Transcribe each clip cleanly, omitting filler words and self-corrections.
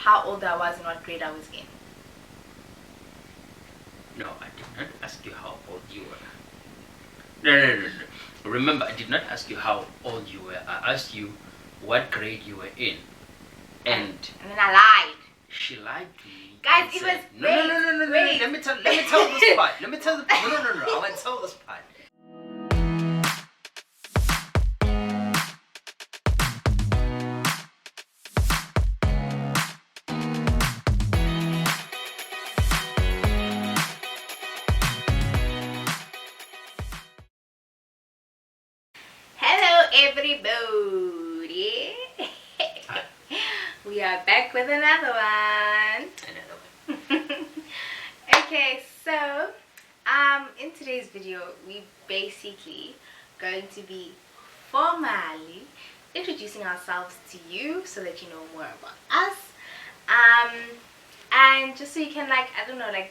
how old I was and what grade I was in. No, I did not ask you how old you were. No. Remember, I did not ask you how old you were. I asked you what grade you were in. And then I lied. She lied to me. Guys, it was... No. Let me tell this part. No. I want to tell this part. Everybody, we are back with another one. Okay, so in today's video we basically going to be formally introducing ourselves to you so that you know more about us, and just so you can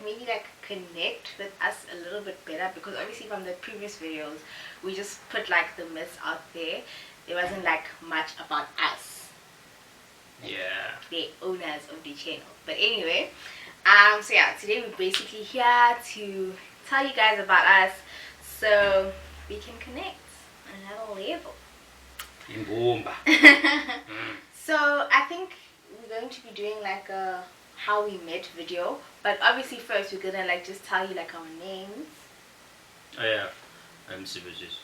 maybe connect with us a little bit better, because obviously from the previous videos we just put the myths out there. There wasn't much about us, the owners of the channel. But anyway, so yeah, today we're basically here to tell you guys about us so we can connect on another level. So I think we're going to be doing a how we met video, but obviously first we're gonna just tell you our names. Oh yeah, I'm Sibusiso.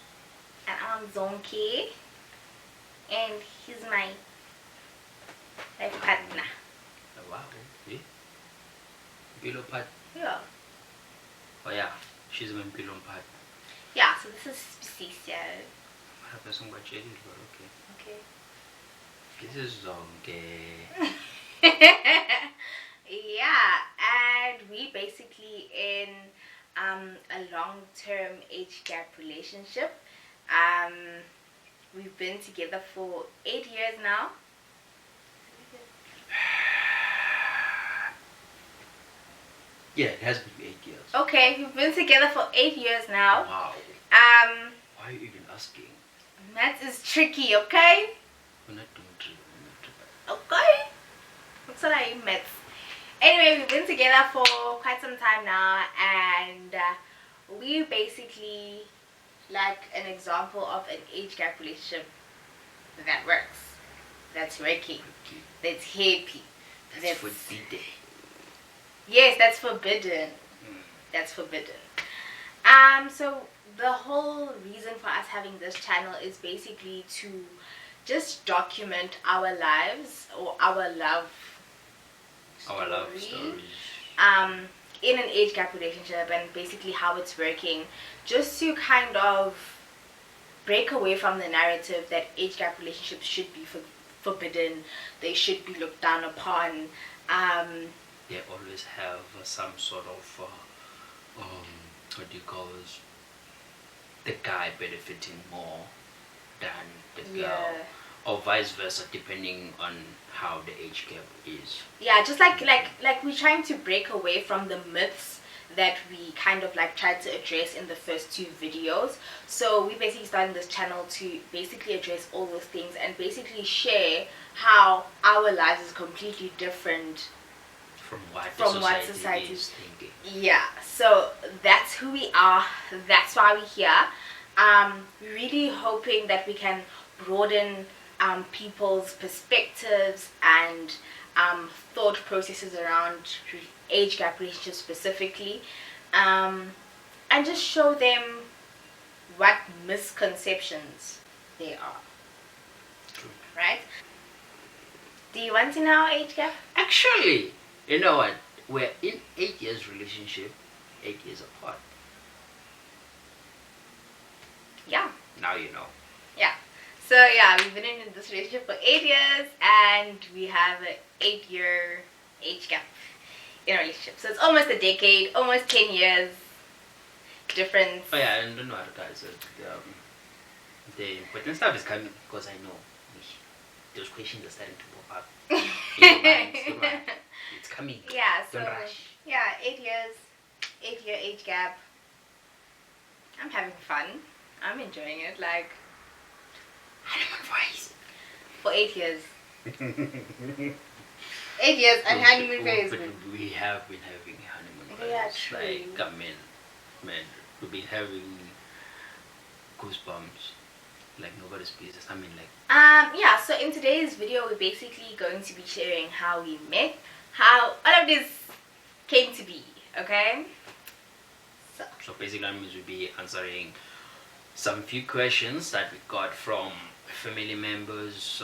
And I'm Zonke, and he's my life partner. Oh, wow, yeah. Pillow part. Yeah. Oh yeah, she's my pillow part. Yeah, so this is Sibusiso. Okay. This is Zonke. Yeah, and we basically in a long-term age gap relationship. We've been together for 8 years now. Yeah, it has been 8 years. Okay, we've been together for 8 years now. Wow. Why are you even asking? Maths is tricky, okay? We're not doing tricky. Okay. What's all I maths? Anyway, we've been together for quite some time now, and we basically an example of an age gap relationship that works, that's working, that's happy, that's forbidden. Yes, that's forbidden. That's forbidden. So the whole reason for us having this channel is basically to just document our lives, or our love stories in an age gap relationship, and basically how it's working, just to kind of break away from the narrative that age gap relationships should be forbidden, they should be looked down upon. They always have some sort of what do you call this, the guy benefiting more than the girl, or vice versa, depending on how the age gap is. Yeah, just like we're trying to break away from the myths that we kind of tried to address in the first 2 videos. So we basically started this channel to basically address all those things and basically share how our lives is completely different from what society is thinking. Yeah, so that's who we are, that's why we're here. We're really hoping that we can broaden people's perspectives and thought processes around age gap relationships specifically, and just show them what misconceptions they are. True. Right? Do you want to know our age gap? Actually, you know what? We're in 8 years relationship, 8 years apart. Yeah. Now you know. Yeah. So yeah, we've been in this relationship for 8 years, and we have an 8-year age gap in our relationship. So it's almost a decade, almost 10 years difference. Oh yeah, and don't know guys. The important stuff is coming, because I know those questions are starting to pop up in your mind. It's coming. Yeah. So don't rush. Yeah, 8 years, 8-year age gap. I'm having fun. I'm enjoying it. I don't want voice. For 8 years. 8 years and So, honeymoon but phase. we have been having honeymoon phase. Yeah, true. Like, I mean, man, we've been having goosebumps like nobody's business. I mean, like, Yeah, so in today's video we're basically going to be sharing how we met, how all of this came to be, okay? so basically that means we'll be answering some few questions that we got from family members,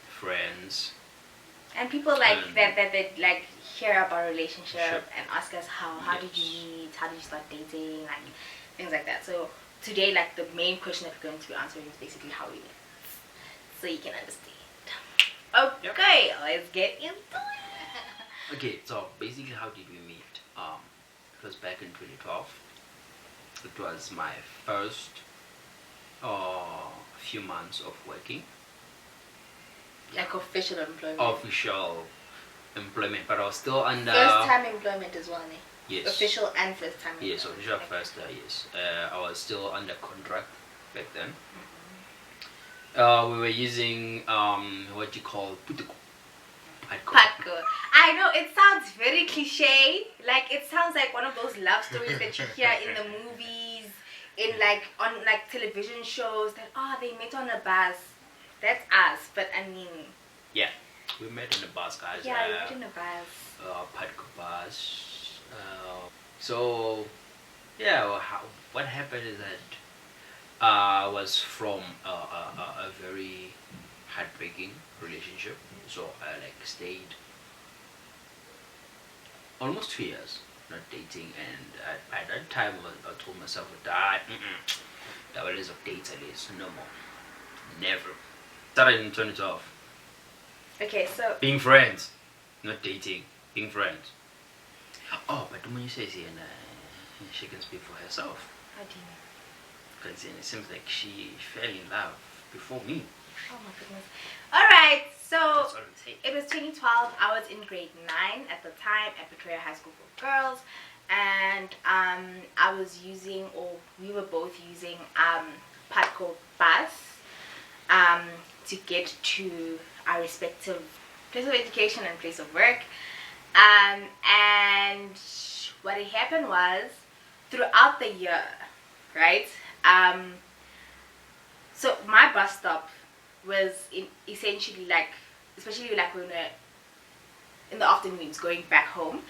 friends, and people like that like hear about our relationship Sure. and ask us how did you Yes. meet, how did you start dating, like things like that. So today, like, the main question that we're going to be answering is basically how we met, so you can understand. Okay, let's get into it. Okay, so basically how did we meet? It was back in 2012. It was my first few months of working. Like official employment. Official employment, but I was still under First time employment as well, eh? Yes. Official and first time employment. Yes, official first. Yes. I was still under contract back then. We were using what you call putuku. Patko. I know it sounds very cliche. Like, it sounds like one of those love stories that you hear in the movies, in like on like television shows, that they met on a bus. That's us, but I mean, Yeah, we met in the bus, guys. yeah, we met in a bus. Patko bus. So yeah, what happened is that I was from a very heartbreaking relationship. So I like stayed almost 2 years not dating, and at that time I told myself that the values of dates at least no more, never. Started in 2012. Okay, so Being friends, not dating, being friends. Oh, but when you say she can speak for herself. how do you know? Because it seems like she fell in love before me. Oh my goodness. Alright, so That's all it takes. it was 2012. I was in grade 9 at the time at Pretoria High School for Girls, and I was using, or we were both using, Patco bus to get to our respective place of education and place of work. And what had happened was, throughout the year, right? So my bus stop was essentially like, especially like when we're in the afternoons going back home,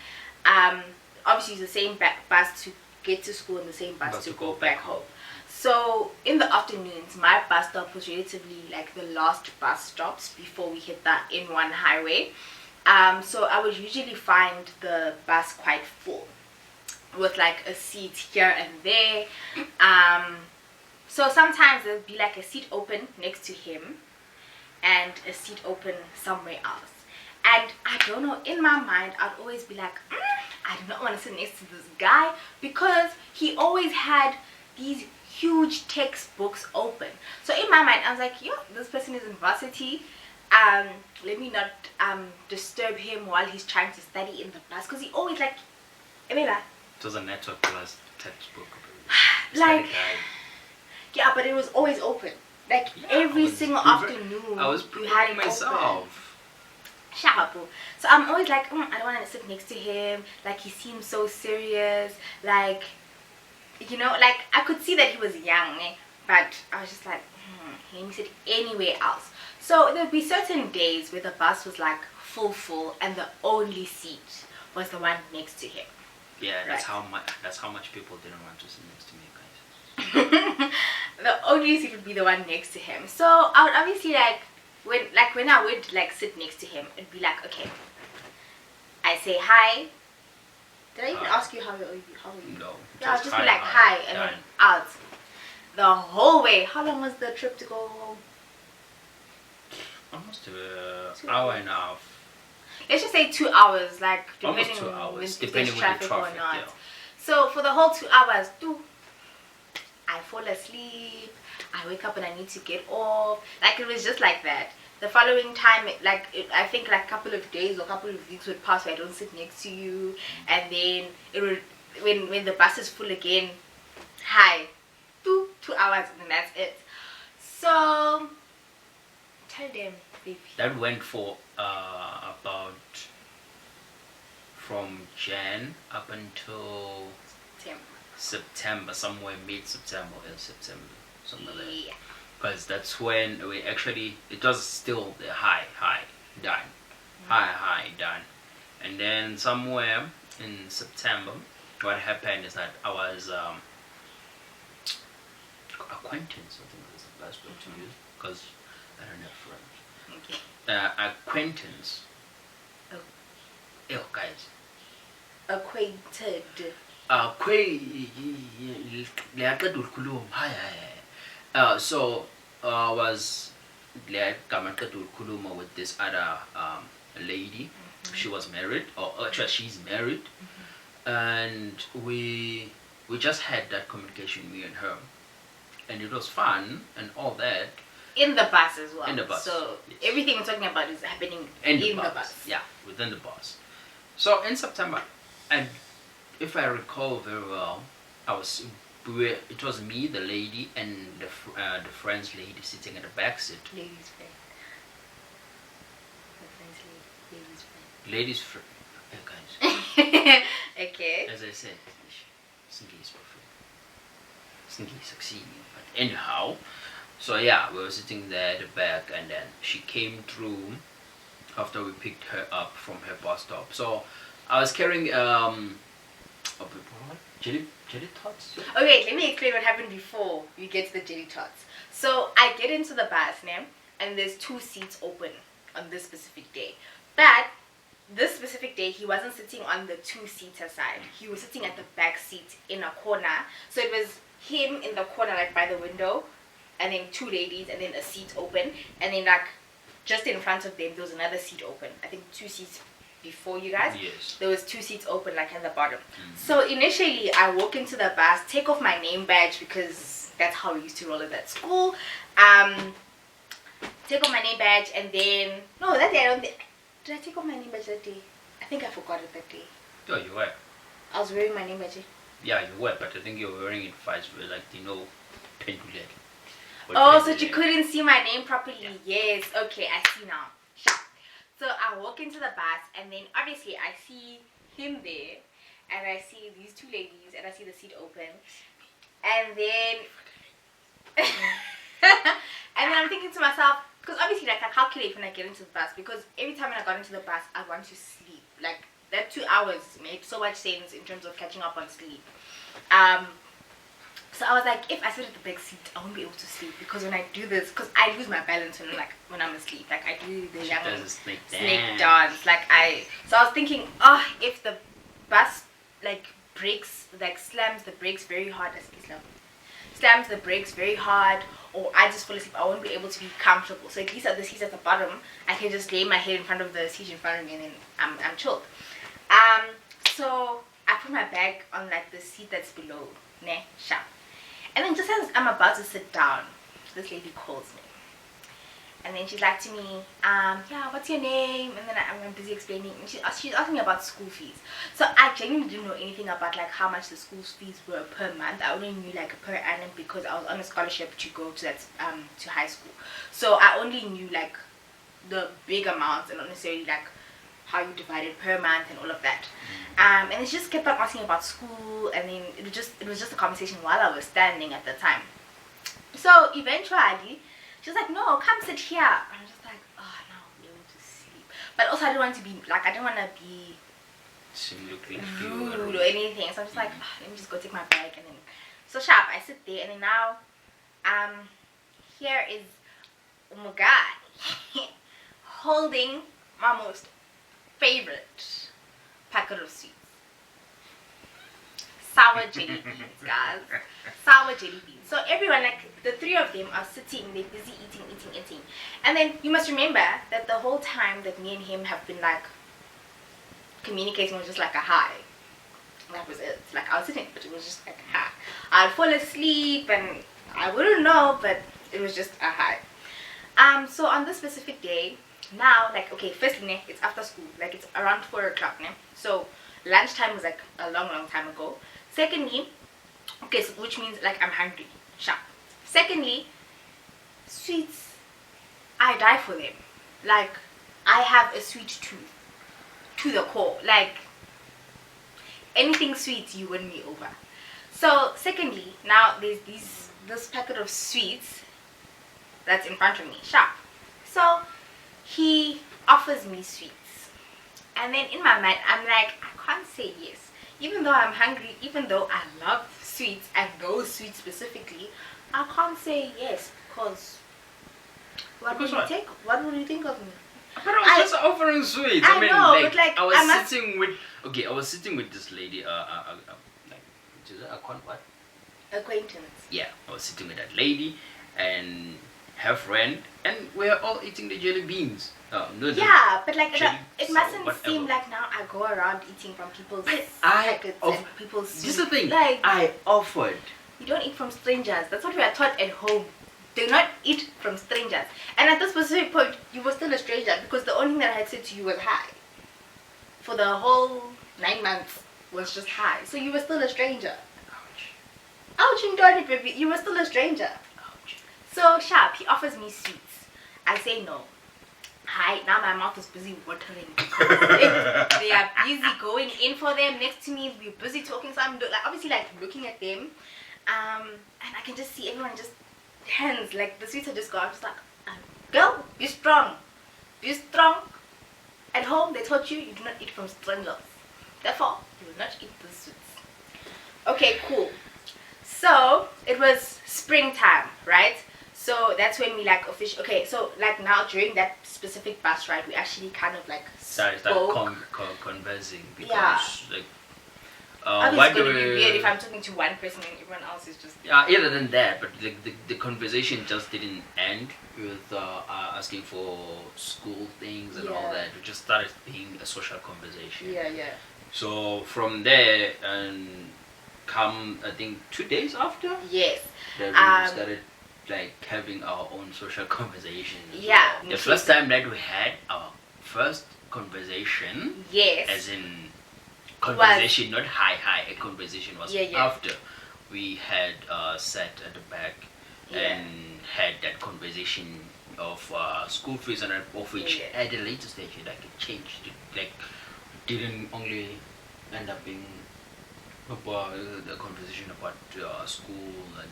obviously it's the same bus to get to school and the same bus to go back home. So in the afternoons, my bus stop was relatively like the last bus stops before we hit that N1 highway. So I would usually find the bus quite full, with like a seat here and there. So sometimes there'd be like a seat open next to him and a seat open somewhere else. And I don't know, in my mind, I'd always be like, I do not want to sit next to this guy, because he always had these huge textbooks open. So in my mind, I was like, yo, this person is in varsity. Let me not disturb him while he's trying to study in the bus, because he always like, Emela. It was a network class textbook. Like, yeah, but it was always open. Like, yeah, every single afternoon, I was preparing myself. Shut up, bro. So I'm always like, I don't want to sit next to him. Like, he seems so serious. Like, you know, like, I could see that he was young, but I was just like, let me sit anywhere else. So there would be certain days where the bus was like full, and the only seat was the one next to him. Yeah, that's right. That's how much people didn't want to sit next to me, guys. The only seat would be the one next to him. So I would obviously when I would like sit next to him, it'd be like, okay, I say hi. Did I even ask you how are you? No. Yeah, I would just be like hi, and then out. The whole way. How long was the trip to go home? Almost an hour and a half. Let's just say 2 hours, like almost 2 hours, depending on the traffic or not. Yeah. So for the whole 2 hours, I fall asleep. I wake up and I need to get off. Like, it was just like that. The following time, I think like a couple of days or a couple of weeks would pass where I don't sit next to you, and then it would, when the bus is full again, hi, 2 hours, and then that's it. So tell them, baby. That went for about from Jan up until September, somewhere mid-September or September, something like that. Yeah. Because that's when we actually, it was still the high done, high done, and then somewhere in September, what happened is that I was acquaintance. I think that's the best word to use because I don't have friends. Okay. Acquaintance. Oh. Yo, guys. Acquainted. So I was with this other lady. She was married, or actually she's married, and we just had that communication, me and her, and it was fun and all that. In the bus as well. In the bus. So yes. Everything we're talking about is happening in the bus. bus. Yeah, within the bus. So in September, and if I recall very well, it was me, the lady, and the friend's lady sitting in the back seat. Ladies' friend. The friend's Ladies' friend. Hey, guys. Okay. As I said, succeeding. But anyhow, so yeah, we were sitting there at the back, and then she came through after we picked her up from her bus stop. So I was carrying jelly tots. Okay, let me explain what happened before we get to the jelly tots. So I get into the bus now, and there's 2 seats open on this specific day. But this specific day, he wasn't sitting on the 2-seater side. He was sitting at the back seat in a corner. So it was him in the corner, like by the window, and then 2 ladies, and then a seat open, and then like just in front of them there was another seat open. I think 2 seats before you guys. Yes. There was 2 seats open, like in the bottom. So initially I walk into the bus, take off my name badge because that's how we used to roll it at school. Take off my name badge, and then no, that day I don't think. Did I take off my name badge that day? I think I forgot it that day. Oh, you were. I was wearing my name badge. Yeah, you were, but I think you were wearing it vice versa, like pendulum. Oh, so you couldn't see my name properly. Yeah. Yes. Okay, I see now. Sure. So I walk into the bus, and then obviously I see him there, and I see these 2 ladies, and I see the seat open, and then and then I'm thinking to myself, because obviously like I calculate when I get into the bus, because every time when I got into the bus I want to sleep. Like that 2 hours made so much sense in terms of catching up on sleep. So I was like, if I sit at the back seat, I won't be able to sleep, because when I do this, because I lose my balance when I'm asleep. Like I do the young snake dance. So I was thinking, oh, if the bus like brakes, like slams the brakes very hard, slams the brakes very hard, or I just fall asleep, I won't be able to be comfortable. So at least at the seats at the bottom, I can just lay my head in front of the seat in front of me, and then I'm chilled. So I put my bag on like the seat that's below, sharp. And then just as I'm about to sit down, this lady calls me. And then she's like to me, yeah, what's your name? And then I'm busy explaining. And she's asking me about school fees. So I genuinely didn't know anything about like how much the school fees were per month. I only knew like per annum because I was on a scholarship to go to that to high school. So I only knew like the big amounts and not necessarily like how you divide it per month and all of that. And she just kept on asking about school, and then it was just a conversation while I was standing at the time. So eventually she was like, no, come sit here. And I'm just like, oh no, I'm able to sleep. But also I didn't want to be like, I didn't want to be rude or anything. So I'm just like, oh, let me just go take my bag, and then so sharp I sit there, and then now here is Umugai holding my most favorite packet of sweets. Sour jelly beans, guys. Sour jelly beans. So everyone, like the 3 of them are sitting, they're busy eating. And then you must remember that the whole time that me and him have been like communicating was just like a hi. That was it. Like I was sitting, but it was just like a hi. I'd fall asleep and I wouldn't know, but it was just a hi. So on this specific day, now, like, okay, firstly, it's after school, like it's around 4 o'clock, so lunchtime was like a long time ago. Secondly, okay, so which means like I'm hungry, sharp. Secondly, sweets, I die for them. Like I have a sweet tooth to the core. Like anything sweet, you win me over. So secondly, now there's this packet of sweets that's in front of me, sharp. So he offers me sweets, and then in my mind I'm like, I can't say yes, even though I'm hungry, even though I love sweets and those sweets specifically. I can't say yes because what would you take? What would you think of me? But I was just offering sweets. I mean, know, like, but like I was sitting with this lady. What? Acquaintance. Yeah, I was sitting with that lady and her friend, and we're all eating the jelly beans. Yeah, but like it mustn't whatever. seem like now I go around eating from people's packets and people's sweets. This is the thing. Like, I offered. You don't eat from strangers. That's what we are taught at home. Do not eat from strangers. And at this specific point, you were still a stranger because the only thing that I had said to you was hi. For the whole 9 months was just hi. So you were still a stranger. Ouch. Ouch, enjoyed it, baby. You were still a stranger. Ouch. So sharp, he offers me sweets. I say no. Hi, now my mouth is busy watering because they are busy going in for them next to me. We're busy talking, so I'm obviously like looking at them. And I can just see everyone just hands, like the sweets are just gone. I'm just like, girl, be strong. Be strong. At home, they taught you do not eat from strangers. Therefore, you will not eat the sweets. Okay, cool. So, it was springtime, right? So, that's when we like officially, okay, so like now during that specific bus ride, we actually kind of like started conversing because like it's going to be weird if I'm talking to one person and everyone else is just... Other than that, but the conversation just didn't end with asking for school things and all that. It just started being a social conversation. Yeah. So from there, and come, I think 2 days after? Yes. That we started like having our own social conversations. Yeah. The first time that we had our first conversation, yes, as in conversation, not hi, a conversation was after we had sat at the back and had that conversation of school fees, and of which at a later stage it changed. It didn't only end up being about the conversation about school and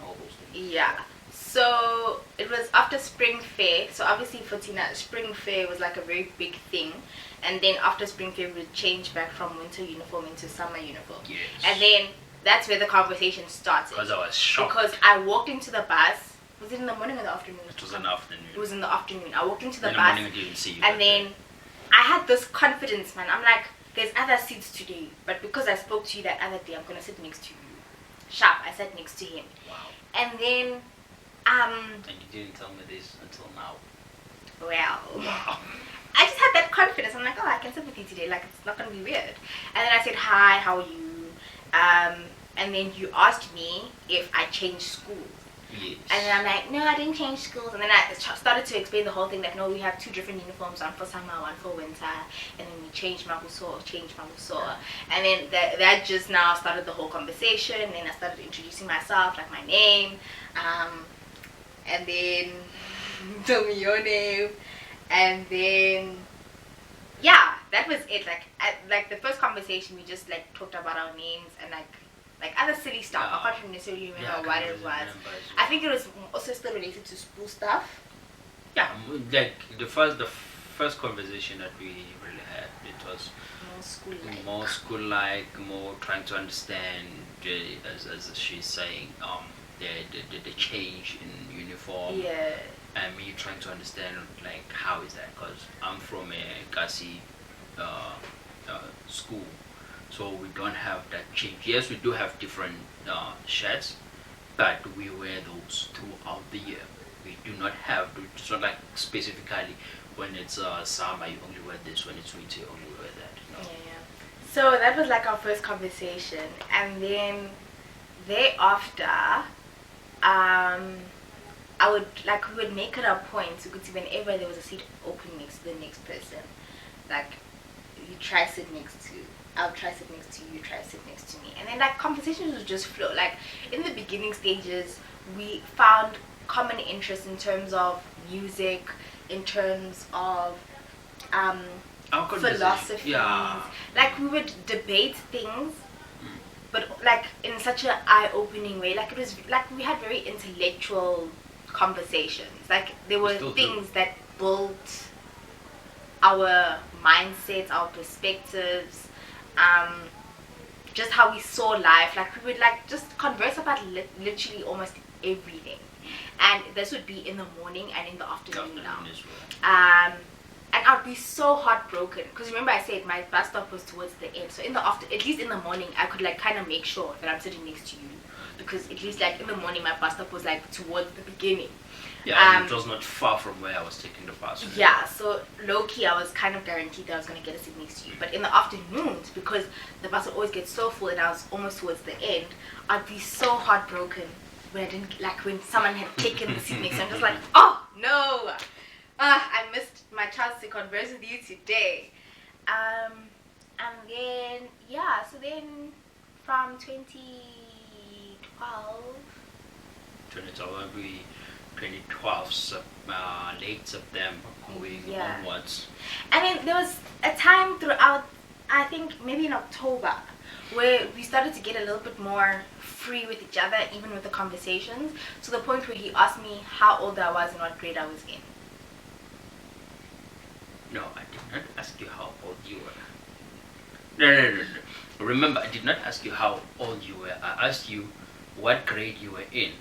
all those things. Yeah. So it was after spring fair. So obviously for Tina, spring fair was like a very big thing. And then after spring fair, we changed back from winter uniform into summer uniform. Yes. And then that's where the conversation started. Because I was shocked. Because I walked into the bus. Was it in the morning or the afternoon? It was in the afternoon. It was in the afternoon. I walked into the bus. In the morning I didn't see you. And then I had this confidence, man. I'm like, there's other seats today. But because I spoke to you that other day, I'm going to sit next to you. Sharp, I sat next to him. Wow. And then... and you didn't tell me this until now. Well... Wow. I just had that confidence. I'm like, oh, I can sit with you today. Like, it's not going to be weird. And then I said, hi, how are you? And then you asked me if I changed schools. Yes. And then I'm like, no, I didn't change schools. And then I started to explain the whole thing that, no, we have 2 different uniforms, one for summer, one for winter. And then we changed Mabuso. And then that just now started the whole conversation. And then I started introducing myself, like my name. And then tell me your name. And then that was it. Like the first conversation, we just like talked about our names and like other silly stuff. I can't necessarily remember what it was. I think it was also still related to school stuff. Yeah, like the first conversation that we really had, it was more school-like, more trying to understand as she's saying, the change in uniform. Yeah. And me trying to understand like how is that, because I'm from a Kasi school, so we don't have that change. Yes, we do have different shirts, but we wear those throughout the year. We do not have, it's not like specifically when it's summer you only wear this, when it's winter you only wear that. No. Yeah. So that was like our first conversation, and then thereafter we would make it a point to go to whenever there was a seat open next to the next person, like you try sit next to, I'll try sit next to you, try sit next to me, and then like conversations would just flow. Like in the beginning stages, we found common interests in terms of music, in terms of Our conversation, philosophies. yeah. Like we would debate things, but like in such an eye-opening way. Like it was like we had very intellectual conversations. Like there were things that built our mindsets, our perspectives, just how we saw life. Like we would like just converse about literally almost everything, and this would be in the morning and in the afternoon now. And I'd be so heartbroken because remember I said my bus stop was towards the end, so in the at least in the morning I could like kind of make sure that I'm sitting next to you, because at least like in the morning my bus stop was like towards the beginning. Yeah, and it was not far from where I was taking the bus. Yeah, so low-key I was kind of guaranteed that I was going to get a seat next to you. But in the afternoons, because the bus would always get so full and I was almost towards the end, I'd be so heartbroken when I didn't, like when someone had taken the seat next to me. I'm just like, oh no, I missed my chance to converse with you today. And then, yeah, so then from 2012, we 2012, late September, going onwards. I mean, there was a time throughout, I think maybe in October, where we started to get a little bit more free with each other, even with the conversations, to the point where he asked me how old I was and what grade I was in. No, I did not ask you how old you were. No. Remember, I did not ask you how old you were. I asked you what grade you were in.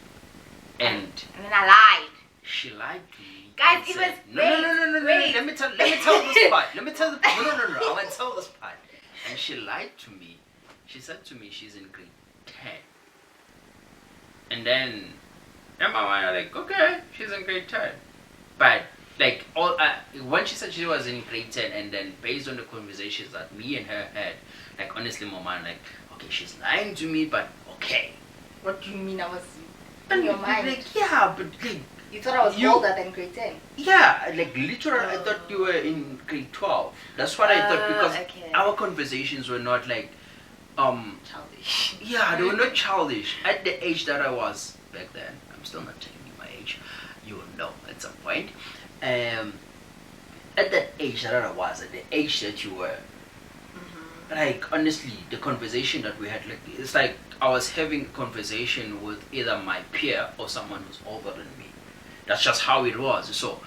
And then I lied. She lied to me. Guys, it was no. Let me tell this part. Let me tell the part. No. I want to tell this part. And she lied to me. She said to me she's in grade 10. And then in my mind I'm like, okay, she's in grade 10. But like when she said she was in grade 10, and then based on the conversations that me and her had, like honestly my mind like, okay, she's lying to me, but okay. What do you mean I was in your mind? Like, yeah, but like, you thought I was older than grade 10? Yeah, like literally I thought you were in grade 12. That's what I thought, because our conversations were not like childish. Yeah, they were not childish. At the age that I was back then, I'm still not telling you my age, you will know at some point. At that age that I was, at the age that you were, like honestly, the conversation that we had, like it's like I was having a conversation with either my peer or someone who's older than me. That's just how it was. So,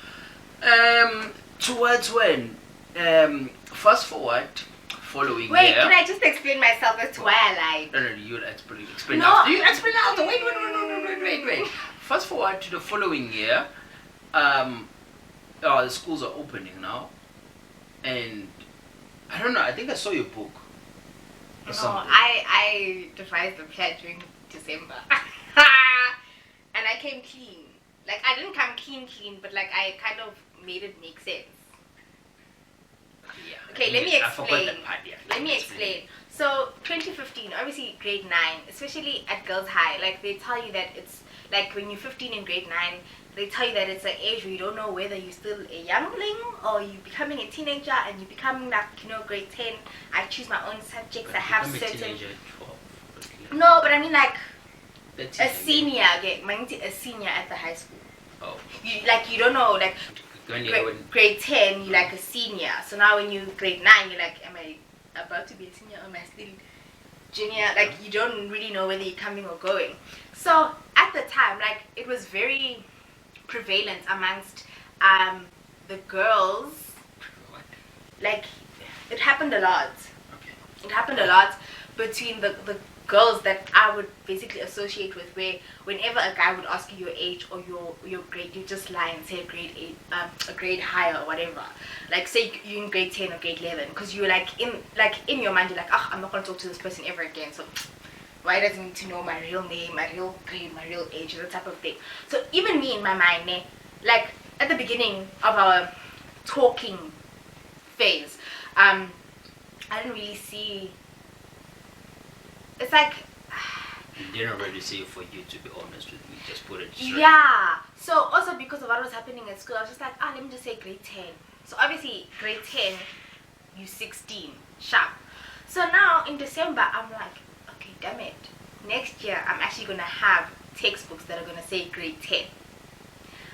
towards when, fast forward, following Wait, year. can I just explain myself as to why I lied? No, you'll explain after. You explain after. Wait. Fast forward to the following year. The schools are opening now, and I don't know. I think I saw your book. No, I devised the plan during December, and I came clean. Like I didn't come clean, but like I kind of made it make sense. Yeah. Okay, let me explain. I forgot that part. Yeah. Let me explain. So 2015, obviously grade 9, especially at girls' high, like they tell you that it's like when you're 15 in grade 9, they tell you that it's an age where you don't know whether you're still a youngling or you're becoming a teenager, and you're becoming like, you know, grade 10. I choose my own subjects. I have certain. No, but I mean like a senior. Okay, a senior at the high school. Oh. You don't know like. Grade 10, you're like a senior. So now when you're grade 9, you're like, am I about to be a senior or am I still junior? Like you don't really know whether you're coming or going. So at the time, like it was very prevalent amongst the girls. Like it happened a lot. It happened a lot between the girls that I would basically associate with, where whenever a guy would ask you your age or your grade, you just lie and say a grade higher or whatever. Like say you're in grade 10 or grade 11, because you're like in your mind you're like, I'm not gonna talk to this person ever again. So why does he need to know my real name, my real grade, my real age, that type of thing. So even me in my mind, like at the beginning of our talking phase, I didn't really see. It's like you didn't really see it, for you to be honest with me. Just put it straight. Yeah. So also because of what was happening at school, I was just like, let me just say grade 10. So obviously grade 10, you 16 sharp. So now in December, I'm like, okay, damn it. Next year, I'm actually gonna have textbooks that are gonna say grade 10.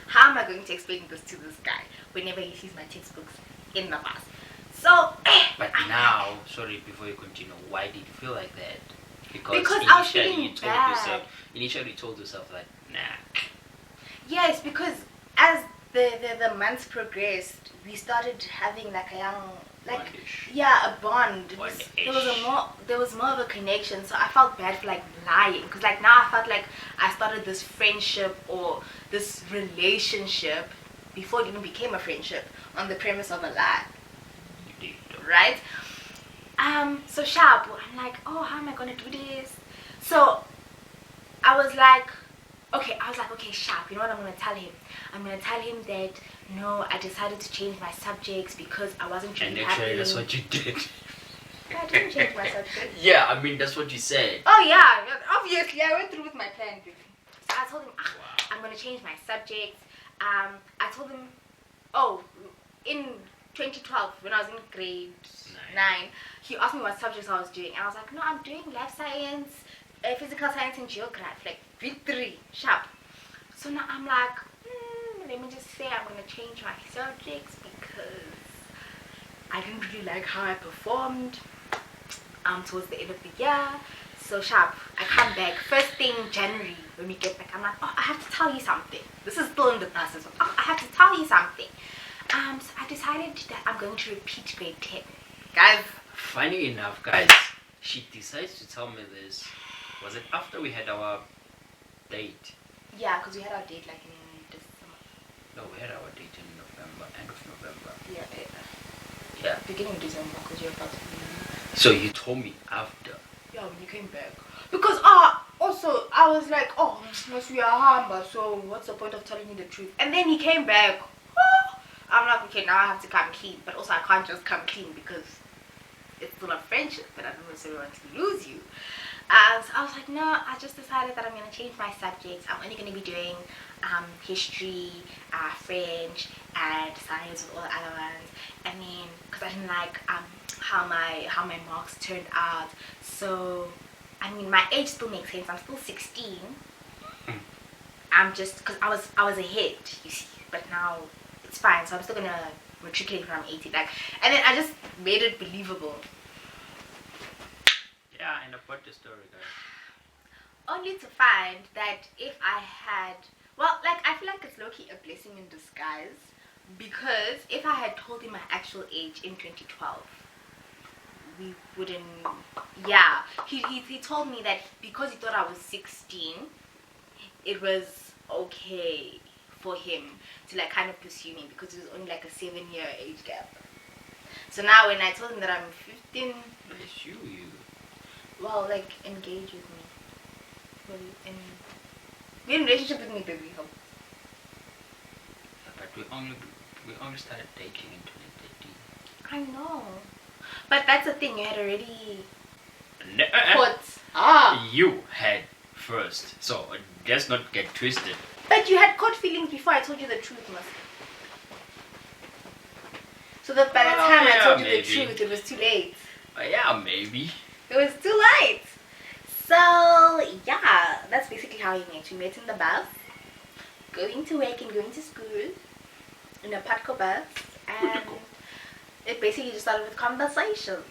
How am I going to explain this to this guy whenever he sees my textbooks in the bus? So, But now, sorry, before you continue, why did you feel like that? Because I was feeling you told bad. yourself, initially you told yourself like, nah. Yes, because as the months progressed, we started having like a young, like, Bondish. yeah, a bond. Bondish. There was more of a connection. So I felt bad for like lying, because like now I felt like I started this friendship or this relationship before it even became a friendship on the premise of a lie, You did. right? So sharp. I'm like, oh, how am I gonna do this? So I was like, okay, sharp. You know what I'm gonna tell him? I'm gonna tell him that no, I decided to change my subjects because I wasn't really And actually, happy. that's what you did. I didn't change my subjects. Yeah, I mean, that's what you said. Oh yeah, obviously I went through with my plan. So I told him, Wow. I'm gonna change my subjects. I told him, oh, in 2012 when I was in grade 9, he asked me what subjects I was doing, and I was like, no, I'm doing life science, physical science, and geography, like big 3, sharp. So now I'm like, let me just say I'm gonna change my subjects because I didn't really like how I performed towards the end of the year. So sharp, I come back first thing January. When we get back, I'm like, oh, I have to tell you something. This is still in the process. Oh, I have to tell you something. So I decided that I'm going to repeat grade 10, guys. Funny enough, guys, she decides to tell me this. Was it after we had our date? Yeah, because we had our date like in December. No, we had our date in November, end of November. Yeah, beginning of December, because you're about to leave. So you told me after. Yeah, when you came back. Because also I was like, oh, once we are humble, so what's the point of telling you the truth? And then he came back. I'm like, okay, now I have to come clean, but also I can't just come clean because it's still a friendship, but I don't necessarily want to lose you. So I was like, no, I just decided that I'm going to change my subjects. I'm only going to be doing history, French, and science with all the other ones. I mean, because I didn't like how my marks turned out. So, I mean, my age still makes sense. I'm still 16. I'm just, because I was ahead, you see, but now it's fine. So I'm still gonna matriculate when I'm 18. Like, and then I just made it believable. Yeah, and about the story, guys. Only to find that if I had, well, like, I feel like it's low-key a blessing in disguise, because if I had told him my actual age in 2012, we wouldn't, yeah. He told me that because he thought I was 16, it was okay for him to like kind of pursue me because it was only like a 7-year age gap. So now when I told him that I'm 15, Pursue you. well, like, engage with me. Well, be in a relationship with me, baby. Hope. But we only started dating in 2013. I know, but that's the thing. You had already No, caught. You had first, so let's not get twisted. But you had caught feelings before I told you the truth, Mas. So that by the time I told you the truth, it was too late. Yeah, maybe. It was too late. So yeah, that's basically how we met. We met in the bus, going to work and going to school in a Patco bus, and it basically just started with conversation.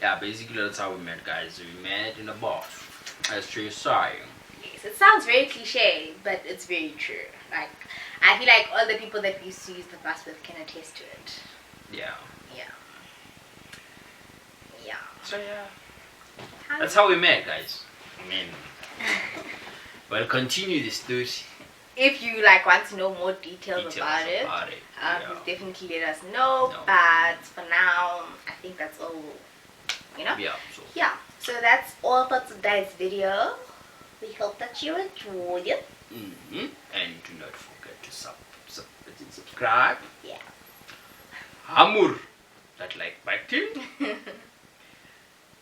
Yeah, basically that's how we met, guys. We met in a bus, as she's saying. Yes, it sounds very cliche, but it's very true. Like, I feel like all the people that we used to use the bus with can attest to it. Yeah. Yeah. So yeah, that's how we met, guys. I mean, we'll continue this story. If you like want to know more details about it, please definitely let us know. No. But for now, I think that's all. You know? Yeah. So that's all for today's video. We hope that you enjoyed it. And do not forget to subscribe. Yeah. Hammer that like button.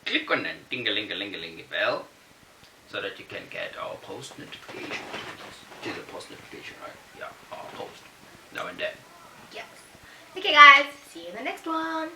Click on that ding-a-ling-a-ling-a-ling bell so that you can get our post notification. To the post notification, right? Yeah, our post now and then. Yes. Okay, guys. See you in the next one.